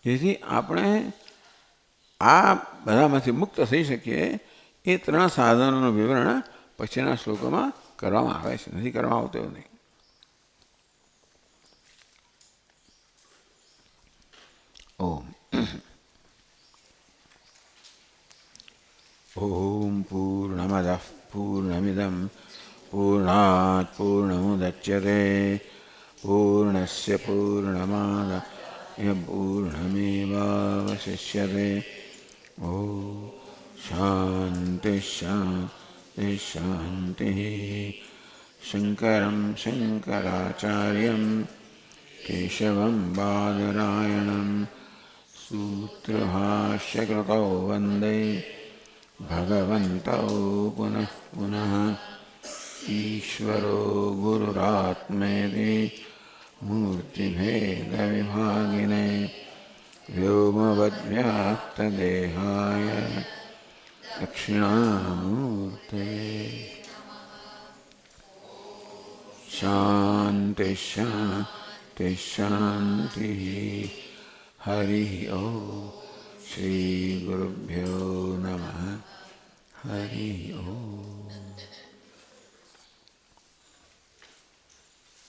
Speaker 1: જેથી આપણે આ બધામાંથી મુક્ત થઈ શકીએ. એ 3 સાધનોનું વિવરણ પછીના શ્લોકોમાં કરવામાં આવે છે, નથી કરવામાં આવતું એવું નહીં. ઓમ ઓમ પૂર્ણમદઃ પૂર્ણમિદં પૂર્ણાત પૂર્ણમુદચ્યતે પૂર્ણસ્ય પૂર્ણમાદાય પૂર્ણમેવાવશિષ્યતે. ઓમ શાંતિ શાંતિ શાંતિ. શંકરં શંકરાચાર્યં કેશવં બાદરાયણં સૂત્રભાષ્યકૃતૌ વંદે ભગવन्तौ પુનઃ પુનઃ. ઈશ્વરો ગુરુરાત્મેતિ મૂર્તિભેદવિભાગિને વ્યોમવદ્વ્યાપ્તદેહાય દક્ષિણામૂર્તયે. શાંતિ શાંતિ શાંતિ. હરિ ઓમ. શ્રી ગુરુભ્યો નમઃ. હરિ ઓમ.